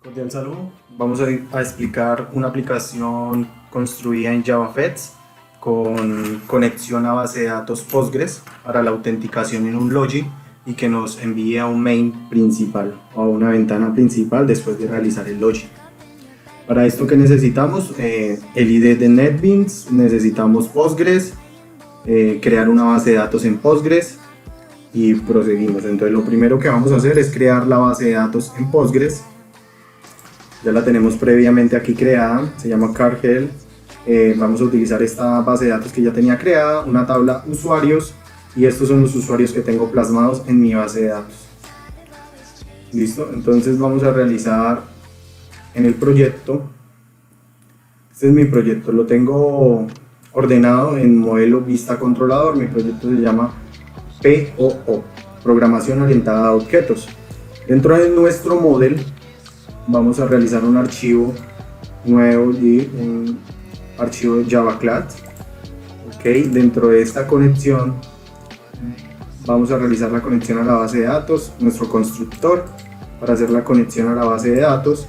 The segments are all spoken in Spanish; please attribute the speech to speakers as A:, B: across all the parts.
A: Cordial saludo. Vamos a explicar una aplicación construida en JavaFX con conexión a base de datos Postgres para la autenticación en un login y que nos envíe a un main principal o a una ventana principal después de realizar el login. Para esto, ¿qué necesitamos? El ID de NetBeans, necesitamos Postgres, crear una base de datos en Postgres y proseguimos. Entonces lo primero que vamos a hacer es crear la base de datos en Postgres. Ya la tenemos previamente aquí creada, se llama Cargel. Vamos a utilizar esta base de datos que ya tenía creada, una tabla usuarios, y estos son los usuarios que tengo plasmados en mi base de datos. Listo, entonces vamos a realizar en el proyecto. Este es mi proyecto, lo tengo ordenado en modelo vista controlador. Mi proyecto se llama POO, Programación Orientada a Objetos. Dentro de nuestro modelo vamos a realizar un archivo nuevo y un archivo Java Class. Dentro de esta conexión vamos a realizar la conexión a la base de datos, nuestro constructor para hacer la conexión a la base de datos.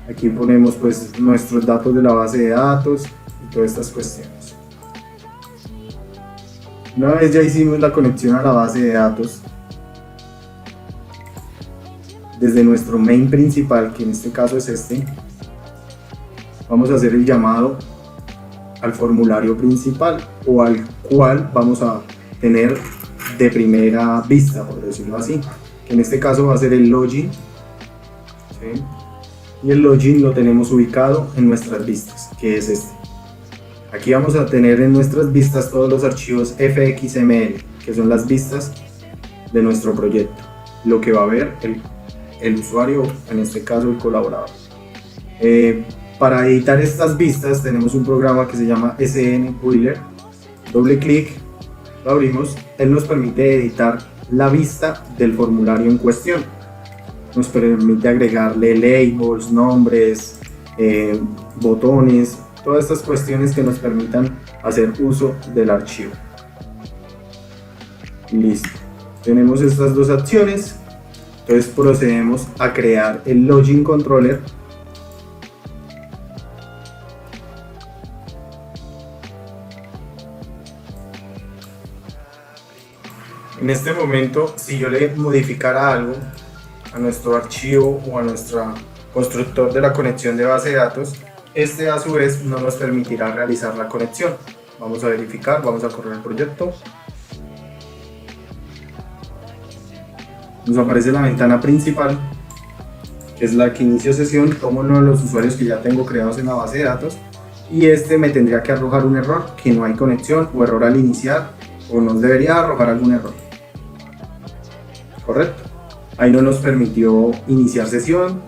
A: Aquí ponemos pues nuestros datos de la base de datos y todas estas cuestiones. Una vez ya hicimos la conexión a la base de datos, desde nuestro main principal, que en este caso es este, vamos a hacer el llamado al formulario principal o al cual vamos a tener de primera vista, por decirlo así, que en este caso va a ser el login, ¿sí? Y el login lo tenemos ubicado en nuestras vistas, que es este. Aquí vamos a tener en nuestras vistas todos los archivos fxml, que son las vistas de nuestro proyecto, lo que va a ver el usuario, en este caso el colaborador. Para editar estas vistas tenemos un programa que se llama SN Builder. Doble clic, lo abrimos, él nos permite editar la vista del formulario en cuestión. Nos permite agregarle labels, nombres, botones, todas estas cuestiones que nos permitan hacer uso del archivo. Listo, tenemos estas dos acciones. Entonces procedemos a crear el login controller. En este momento, si yo le modificara algo a nuestro archivo o a nuestro constructor de la conexión de base de datos, este a su vez no nos permitirá realizar la conexión. Vamos a verificar, vamos a correr el proyecto. Nos aparece la ventana principal, que es la que inicio sesión. Tomo uno de los usuarios que ya tengo creados en la base de datos y este me tendría que arrojar un error, que no hay conexión o error al iniciar, o nos debería arrojar algún error. Correcto. Ahí no nos permitió iniciar sesión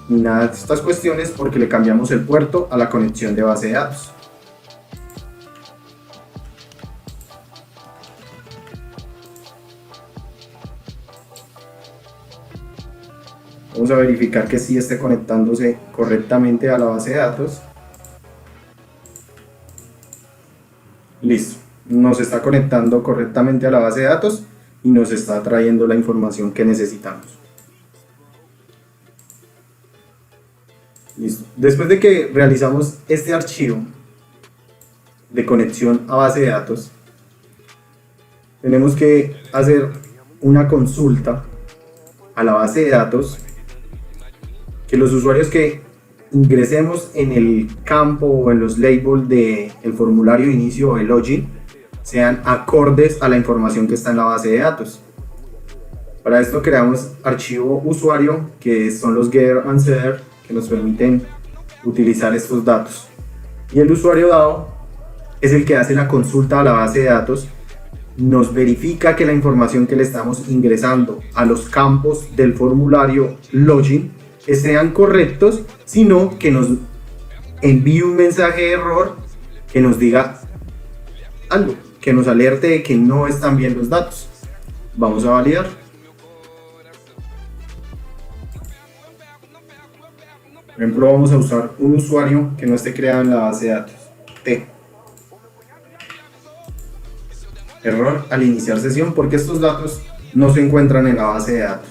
A: ni nada de estas cuestiones porque le cambiamos el puerto a la conexión de base de datos. Vamos a verificar que sí esté conectándose correctamente a la base de datos. Listo, nos está conectando correctamente a la base de datos y nos está trayendo la información que necesitamos. Listo. Después de que realizamos este archivo de conexión a base de datos, tenemos que hacer una consulta a la base de datos, que los usuarios que ingresemos en el campo o en los labels del formulario de inicio o el login sean acordes a la información que está en la base de datos. Para esto creamos archivo usuario, que son los getter and setter, que nos permiten utilizar estos datos. Y el usuario dado es el que hace la consulta a la base de datos, nos verifica que la información que le estamos ingresando a los campos del formulario login que sean correctos, sino que nos envíe un mensaje de error que nos diga algo, que nos alerte de que no están bien los datos. Vamos a validar. Por ejemplo, vamos a usar un usuario que no esté creado en la base de datos. Error al iniciar sesión porque estos datos no se encuentran en la base de datos.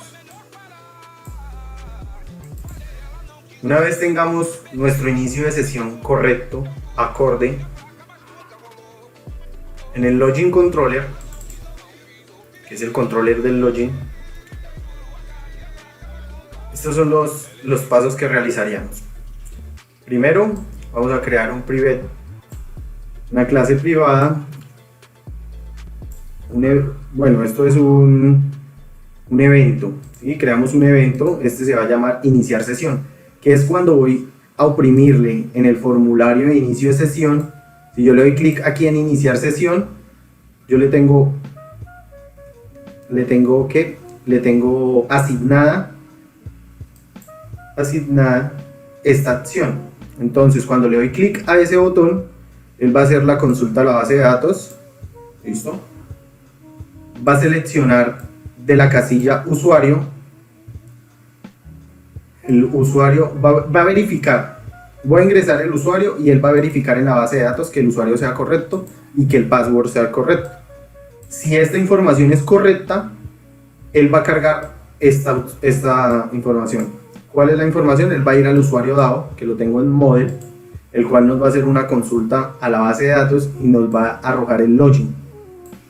A: Una vez tengamos nuestro inicio de sesión correcto, acorde, en el login controller, que es el controller del login, estos son los pasos que realizaríamos. Primero, vamos a crear un private, una clase privada. Bueno, esto es un evento, ¿sí? Creamos un evento, este se va a llamar iniciar sesión, que es cuando voy a oprimirle en el formulario de inicio de sesión. Si yo le doy clic aquí en iniciar sesión, yo le tengo asignada esta acción. Entonces cuando le doy clic a ese botón, él va a hacer la consulta a la base de datos. ¿Listo? Va a seleccionar de la casilla usuario. El usuario va a verificar. Voy a ingresar el usuario y él va a verificar en la base de datos que el usuario sea correcto y que el password sea correcto. Si esta información es correcta, él va a cargar esta información. ¿Cuál es la información? Él va a ir al usuario dado, que lo tengo en model, el cual nos va a hacer una consulta a la base de datos y nos va a arrojar el login.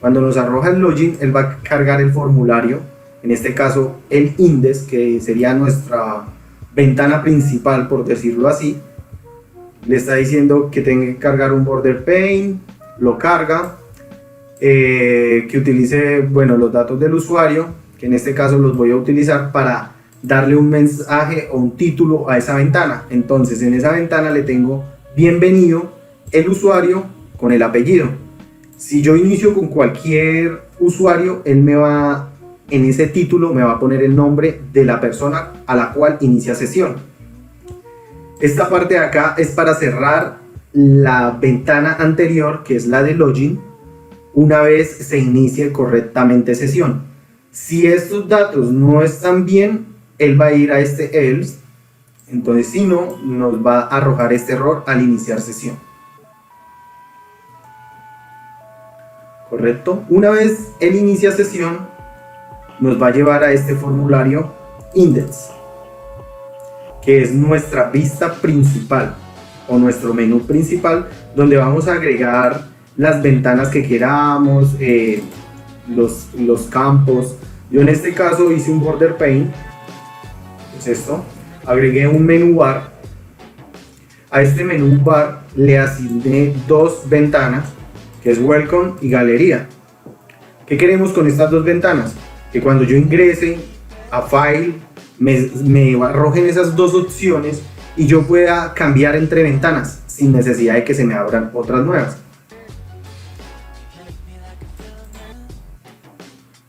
A: Cuando nos arroja el login, él va a cargar el formulario, en este caso el index, que sería nuestra ventana principal, por decirlo así. Le está diciendo que tenga que cargar un border pane, lo carga, que utilice, bueno, los datos del usuario, que en este caso los voy a utilizar para darle un mensaje o un título a esa ventana. Entonces en esa ventana le tengo bienvenido el usuario con el apellido. Si yo inicio con cualquier usuario, él me va, en ese título me va a poner el nombre de la persona a la cual inicia sesión. Esta parte de acá es para cerrar la ventana anterior, que es la de login, una vez se inicie correctamente sesión. Si estos datos no están bien, él va a ir a este else. Entonces, si no, nos va a arrojar este error al iniciar sesión. ¿Correcto? Una vez él inicia sesión, nos va a llevar a este formulario index, que es nuestra vista principal o nuestro menú principal, donde vamos a agregar las ventanas que queramos, los campos. Yo en este caso hice un border pane, es esto, agregué un menú bar. A este menú bar le asigné dos ventanas, que es welcome y galería. ¿Qué queremos con estas dos ventanas? Que cuando yo ingrese a file me arrojen esas dos opciones y yo pueda cambiar entre ventanas sin necesidad de que se me abran otras nuevas.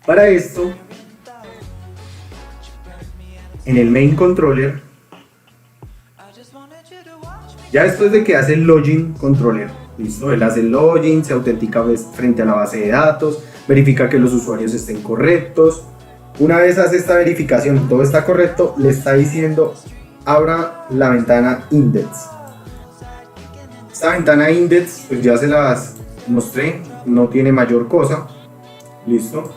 A: Para esto, en el main controller, ya después de que hace el login controller, listo, él hace el login, se autentica frente a la base de datos, verifica que los usuarios estén correctos. Una vez hace esta verificación y todo está correcto, le está diciendo abra la ventana index. Esta ventana index, pues ya se las mostré, no tiene mayor cosa. Listo.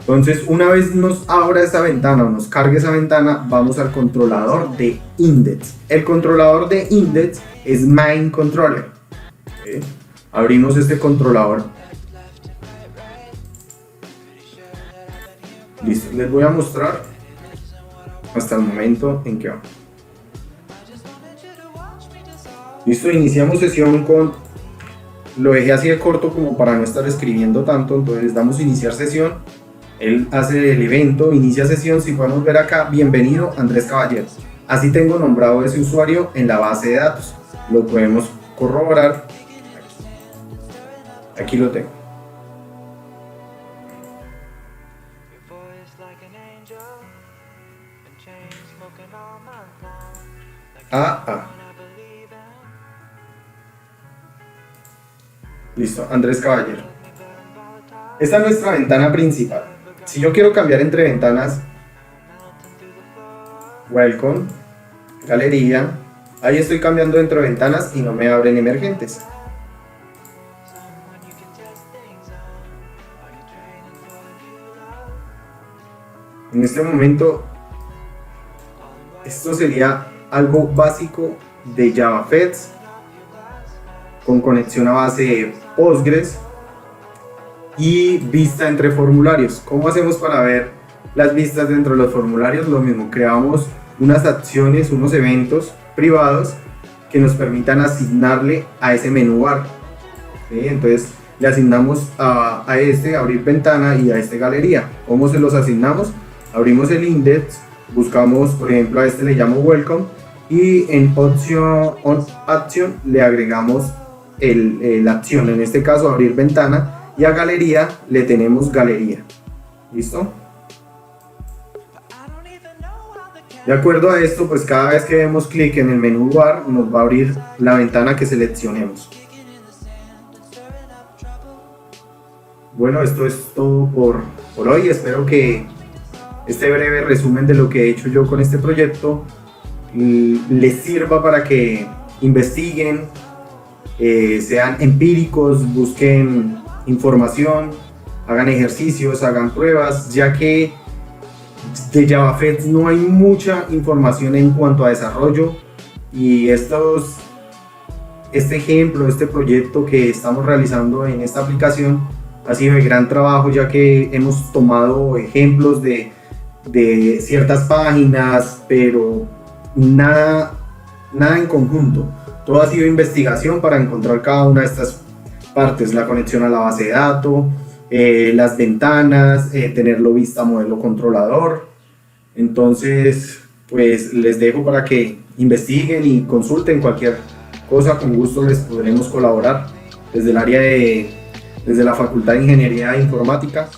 A: Entonces, una vez nos abra esa ventana o nos cargue esa ventana, vamos al controlador de index. El controlador de index es main controller. ¿Okay? Abrimos este controlador. Listo, les voy a mostrar hasta el momento en que va. Listo, iniciamos sesión con, lo dejé así de corto como para no estar escribiendo tanto, entonces damos iniciar sesión. Él hace el evento, inicia sesión. Si podemos ver acá, bienvenido Andrés Caballero. Así tengo nombrado ese usuario en la base de datos. Lo podemos corroborar. Aquí lo tengo. Listo, Andrés Caballero. Esta es nuestra ventana principal. Si yo quiero cambiar entre ventanas, welcome, galería, ahí estoy cambiando dentro de ventanas y no me abren emergentes. En este momento, esto sería algo básico de JavaFX con conexión a base Postgres y vista entre formularios. ¿Cómo hacemos para ver las vistas dentro de los formularios? Lo mismo, creamos unas acciones, unos eventos privados que nos permitan asignarle a ese menú bar. ¿Sí? Entonces le asignamos a este abrir ventana y a este galería. ¿Cómo se los asignamos? Abrimos el index, buscamos, por ejemplo, a este le llamo welcome y en on action le agregamos la acción, en este caso abrir ventana, y a galería le tenemos galería. ¿Listo? De acuerdo a esto, pues cada vez que demos clic en el menú bar nos va a abrir la ventana que seleccionemos. Bueno, esto es todo por hoy. Espero que este breve resumen de lo que he hecho yo con este proyecto les sirva para que investiguen, sean empíricos, busquen información, hagan ejercicios, hagan pruebas, ya que de JavaFX no hay mucha información en cuanto a desarrollo, y este ejemplo, este proyecto que estamos realizando en esta aplicación ha sido de gran trabajo, ya que hemos tomado ejemplos de ciertas páginas, pero nada en conjunto. Todo ha sido investigación para encontrar cada una de estas partes: la conexión a la base de datos, las ventanas, tenerlo vista modelo controlador. Entonces, pues les dejo para que investiguen y consulten cualquier cosa. Con gusto les podremos colaborar desde el área desde la Facultad de Ingeniería Informática.